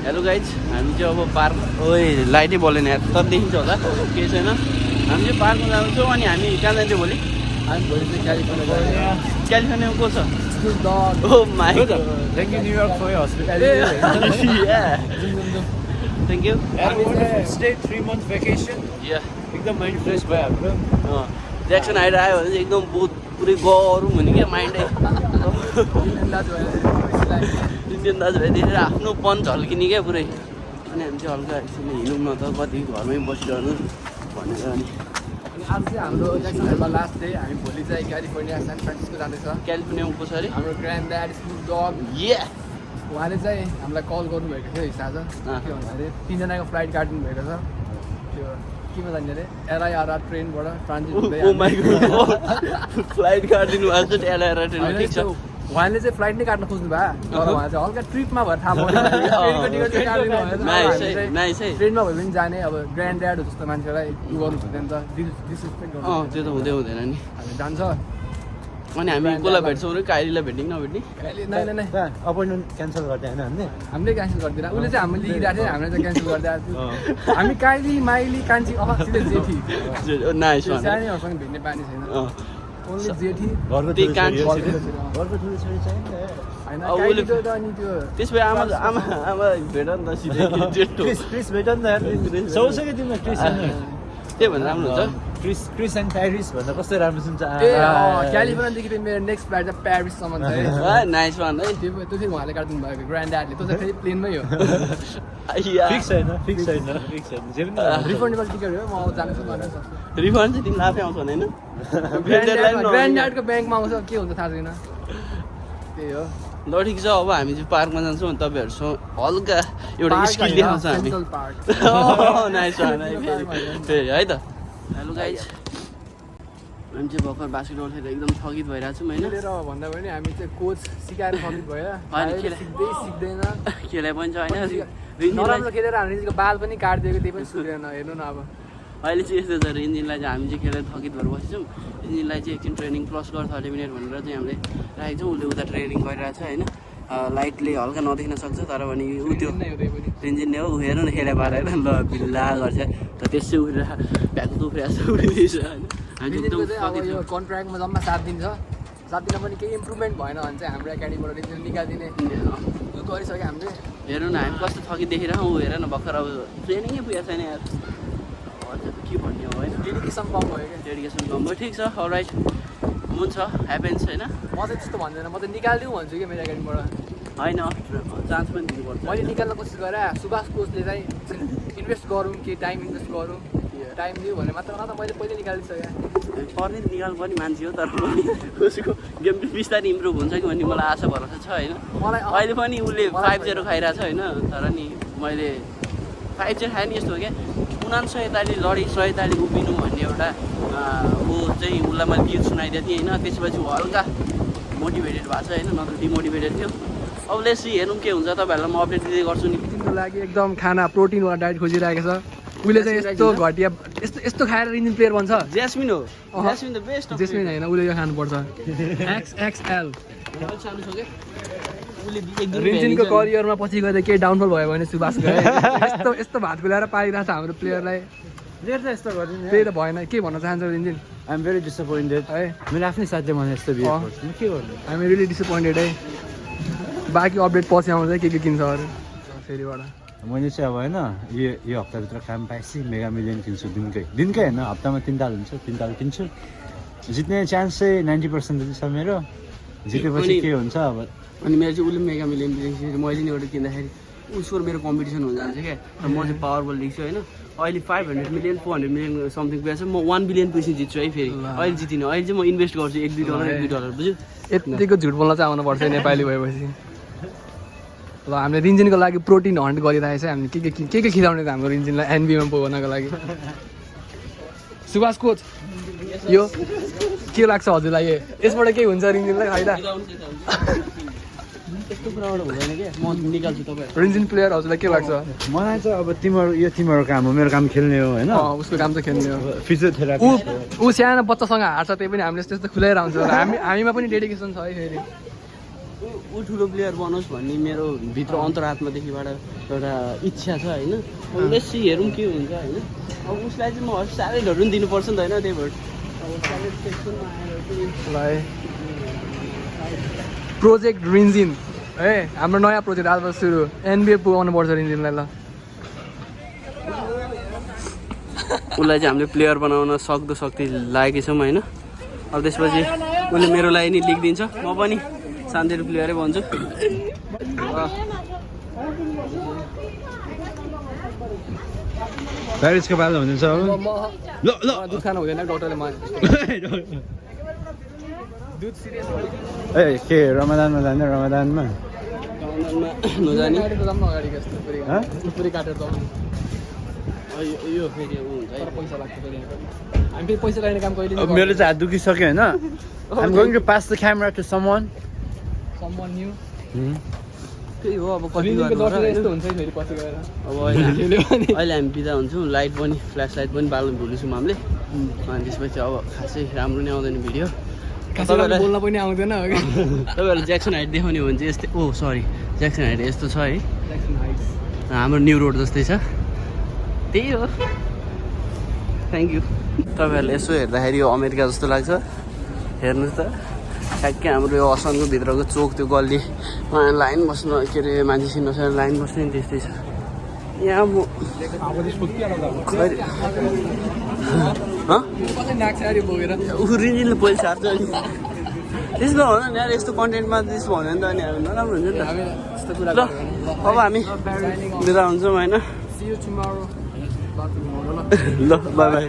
Hello guys, हामी चाहिँ अब पार्क लाइटै बोलेन यार, तर देखिन्छ होला केही छैन। हामी चाहिँ पार्कमा जान्छौँ। अनि हामी कहाँ जान्छौँ भोलि? हामी भोलि चाहिँ क्यालिफोर्निया क्यालिफोर्नियामा को छ? Doug Oh my god. Thank you New York for your hospitality thank you. Stay 3 month vacation एकदम माइन्ड फ्रेस भयो हाम्रो ज्याक्सन आएर आयो भने चाहिँ एकदम बहुत पुरै गरौँ हुने क्या माइन्डै। इन्डियन दाजुभाइ देखेर आफ्नो पन झल्किने क्या पुरै। अनि हामी चाहिँ हल्का एकछिन हिँडौँ न त, कति घरमै बसिरहनु भनेर। अनि आज चाहिँ हाम्रो ज्याक्सनमा लास्ट डे। हामी भोलि चाहिँ क्यालिफोर्निया सान फ्रान्सिस्को जाँदैछ। क्यालिफोर्नियामा को छ अरे? हाम्रो ग्रान्ड ड्याड स्नुप डग उहाँले चाहिँ हामीलाई कल गर्नुभएको थियो हिजो आज। के भन्नु अरे 3 जनाको फ्लाइट काट्नु भएको छ। त्यो केमा जाने अरे एलआइआरआर ट्रेनबाट ट्रान्जिट हुँदै। ओ माय गॉड, फ्लाइट काटिदिनु भएको छ एलआइआरआर ट्रेन। ठिक छ, उहाँले चाहिँ फ्लाइट नै काट्न खोज्नु भयो, तर उहाँ चाहिँ हल्का ट्रिपमा भएर थाहा भयो ट्रेनमा भयो भने जाने। अब ग्रान्ड ड्याड हो जस्तो मान्छेलाई उ गर्नु हुँदैन नि त, डिसरेस्पेक्ट गर्नु। त्यो त हुँदै हुँदैन नि। हामी जान्छ। अनि हामी कसलाई भेट्छौँ अरे? काइलीलाई भेट्ने नभेट्ने? नै अपोइन्टमेन्ट क्यान्सल गर्दै होइन हामीले क्यान्सल गरिदिएन। उसले चाहिँ हामीले लिइरहेको थियो, हामीले चाहिँ क्यान्सल गरिदिएको थियो। हामी काइली माइली कान्छी सिधै जेठी सानीहरूसँग भेट्ने बानी छैन। ओन्ली जेठी घरको त्यही कान्छी घरको ठुलो छोरी चाहियो नि होइन अब उसले काइलीको त अनि त्यो त्यस भए आमा भेट नि त सिधै जेठो। क्रिस भेट नि त सौसकै तिमीलाई क्रिस त्यही भन्दा राम्रो हुन्छ। क्रिस एन्ड प्यारिस भन्दा कस्तो राम्रो सुन्छ। क्यालिफोर्नियादेखि त मेरो नेक्स्ट फ्लाइट चाहिँ प्यारिससम्म छ है। नाइस वान है। त्यो फेरि उहाँले काटिदिनु भएको ग्रान्ड ड्याडले। त्यो चाहिँ फेरि प्लेनमै हो। फिक्स छैन जे पनि रिफन्डेबल टिकट हो। म जान्छु भनेर सक्छु। रिफन्ड चाहिँ तिमीलाई आफै आउँछ होइन? ग्रान्ड ड्याडको ब्याङ्कमा आउँछ, के हुन्छ थाहा छैन। त्यही हो। ल ठिक छ, अब हामी चाहिँ पार्कमा जान्छौँ। अनि तपाईँहरूसँग हल्का एउटा स्किल देखाउँछ हामी। नाइस वान है फेरि है त। हेलो गाइज, हामी चाहिँ भर्खर बास्केटबल खेलेर एकदम थकित भइरहेको छौँ होइन। खेलेर भन्दा पनि हामी चाहिँ कोच सिकाएर थकित भयो। सिक्दैन खेलाइ पनि छ होइन। नराम्रो खेलेर हामीले बाल पनि काटिदिएको, त्यही पनि सुकेन। हेर्नु न अब अहिले चाहिँ यस्तो छ, इन्जिनलाई चाहिँ हामी चाहिँ खेलेर थकित भएर बसेछौँ। इन्जिनलाई चाहिँ एकछिन ट्रेनिङ प्लस गर 30 मिनट भनेर चाहिँ हामीले राखेको छौँ। उसले उता ट्रेनिङ गरिरहेको छ होइन। लाइटले हल्का नदेख्न सक्छ, तर पनि ऊ त्यो इन्जिन नै हो। ऊ हेर्नु न खेला पारेर ल बिल्ला गर्छ त, त्यसै उठेर भ्याएको दुख्रेको छ उठिदिएछ होइन। हामी अब यो कन्ट्र्याक्टमा जम्मा 7 दिन छ। 7 दिनमा पनि केही इम्प्रुभमेन्ट भएन भने चाहिँ हाम्रो एकाडेमीबाट रिजल्ट निकालिदिने गरिसक्यो हामीले। हेर्नु न हामी कस्तो थकित देखिरहेको। ऊ हेर न भर्खर अब ट्रेनिङै पुगेको छैन यार। के भन्ने हो होइन, डेडिकेसन कम भयो क्या। डेडिकेसन कम भयो। ठिक छ, अलराइट हुन्छ, ह्यापेन्स होइन। म चाहिँ त्यस्तो भन्दैन, म चाहिँ निकालिदिउँ भन्छु कि मेरो एकाडेमीबाट। होइन चान्स पनि दिनुपर्छ। मैले निकाल्न कोसिस गरेँ। सुभाष कोचले चाहिँ इन्भेस्ट गरौँ कि टाइम इन्भेस्ट गरौँ, टाइम दियो भने मात्र न त मैले पहिले निकालिसकेँ। पर्ने निकाल्नु पनि मान्छे हो, तर पनि उसको गेम बिस्तारै इम्प्रुभ हुन्छ कि भन्ने मलाई आशा भरोसा छ होइन। मलाई अहिले पनि उसले 5-0 खाइरहेको छ होइन। तर नि मैले 5-0 खाएँ नि यस्तो हो क्या, 49 लडी 100 उभिनु भन्ने एउटा ऊ चाहिँ उसलाई मैले गीत सुनाइदिएको थिएँ होइन। त्यसपछि ऊ हल्का मोटिभेटेड भएको छ होइन, नत्र डिमोटिभेटेड थियो। अब लेसी हेरौँ के हुन्छ, तपाईँहरूलाई म अपडेट दिँदै गर्छु नि। तिम्रो लागि एकदम खाना प्रोटिनवाला डाइट खोजिरहेको छ। उसले चाहिँ यस्तो घटिया यस्तो खाएर इन्जिन प्लेयर बन्छ। ज्यास्मिन हो, ज्यास्मिन द बेस्ट। जेस्मिन होइन, उसले यो खानुपर्छ XXL। सानो छ क्या रिन्जिनको करियरमा पछि गएर केही डाउनफल भयो भने सुभाष गयो। यस्तो भात खुलाएर पारिरहेको छ हाम्रो प्लेयरलाई। यस्तो गरिदिनु त्यही त भएन। के भन्न चाहन्छ रिन्जिन? आइएम भेरी डिसपोइन्टेड है। मेरो आफ्नै साथीले मलाई यस्तो बिहेभ गर्छ, म के गर्नु। हामी रियली डिसपोइन्टेड है। बाँकी अपडेट पछि आउँछ के किन्छ अरू फेरिबाट। मैले चाहिँ अब होइन यो हप्ताभित्र काम पाएपछि मेगा मिलियन किन्छु। दिनकै होइन, हप्तामा 3 ताल हुन्छ, 3 ताल किन्छु। जित्ने चान्स चाहिँ 90% जति छ मेरो। जितेपछि के हुन्छ अब। अनि मेरो चाहिँ उसले मेगा मिलियन लिएको, मैले नि एउटा किन्दाखेरि उसको मेरो कम्पिटिसन हुन जान्छ क्या। र म चाहिँ पावर बल लिन्छु होइन। अहिले 500 मिलियन 400 मिलियन समथिङ पुगेको छ। म 1 बिलियन पछि जित्छु है फेरि। अहिले जितिनँ, अहिले चाहिँ म इन्भेस्ट गर्छु $1-2 बुझ्यो। यतिको झुट बोल्न चाहिँ आउनुपर्छ नेपाली भएपछि। ल हामीले रिन्जिनको लागि प्रोटिन हन्ट गरिरहेको छ। हामीले के खिलाउने त हाम्रो रिन्जिनलाई एनबीमा पुग्नको लागि। सुभाष कोच यो के लाग्छ हजुरलाई? यसबाट केही हुन्छ रिन्जिनलाई फाइदा? यस्तो कुराबाट हुँदैन क्या, म निकाल्छु तपाईँ। रिन्जिन प्लेयर हजुरलाई के लाग्छ? मलाई चाहिँ अब तिम्रो काम हो, मेरो काम खेल्ने हो होइन। उसको काम चाहिँ खेल्ने हो। फिजियोथेरापी ऊ सानो बच्चासँग हार्छ, त्यही पनि हामीले त्यस्तो खुलाएर आउँछ। हामीमा पनि डेडिकेसन छ है फेरि। ऊ ऊ ठुलो प्लेयर बनोस् भन्ने मेरो भित्र अन्तरात्मादेखिबाट एउटा इच्छा छ होइन लेट्सी हेरौँ के हुन्छ होइन अब उसलाई चाहिँ म स्यालेडहरू पनि दिनुपर्छ नि त होइन त्यही भएर अब स्यालेड सेक्सनमा आएर चाहिँ प्रोजेक्ट रिन्जिन है हाम्रो नयाँ प्रोजेक्ट आज सुरु एनबिए पुगाउनु पर्छ रिन्जिनलाई ल उसलाई चाहिँ हामीले प्लेयर बनाउन सक्दो शक्ति लागेकै छौँ होइन अब त्यसपछि उसले मेरो लागि नि लेखिदिन्छ म पनि शान्तिहरू प्लेयरै भन्छु प्यारिसको पालो हुनुहुन्छ अब ल ल दुध खानु हुँदैन डक्टरले मलाई दुध सिरियस ए के रमदानमा जाने रमदानमा नजाने अगाडि हँ? पुरै काटेर जाउँ यो फेरि ऊ हुन्छ है तर पैसा लाग्छ फेरि हामी फेरि पैसा लाग्ने काम कहिले अब मेरो चाहिँ हात दुखिसक्यो होइन I'm going to pass the camera to someone. Someone new. त्यही हो अब कति रिन्जिनको गर्नु दर्शन यस्तो हुन्छ फेरि पछि गएर अब अहिले हामी बिदा हुन्छौँ लाइट पनि फ्ल्यास लाइट पनि बाल्नु भुलिन्छौँ हामीले अनि त्यसपछि अब खासै राम्रो नै आउँदैन भिडियो कसैलाई बोल्न पनि आउँदैन हो क्या तपाईँहरू ज्याक्सन हाइट देखाउने हो भने चाहिँ यस्तै ओ सरी ज्याक्सन हाइट यस्तो छ है हाम्रो न्यु रोड जस्तै छ त्यही हो थ्याङ्क यू तपाईँहरूले यसो हेर्दाखेरि यो अमेरिका जस्तो लाग्छ हेर्नुहोस् त ठ्याक्कै हाम्रो यो असनको भित्रको चोक त्यो गल्ली लाइन बस्न के अरे मान्छे चिन्न छैन लाइन बस्ने नि त्यस्तै छ यहाँ म रिन्जिनले पैसा सार्छ अनि त्यसमा भन न यार यस्तो कन्टेन्टमा त्यस्तो भन्यो भने त अनि हामी नराम्रो हुन्छ नि त ल अब हामी बिदा हुन्छौँ होइन ल बाई बाई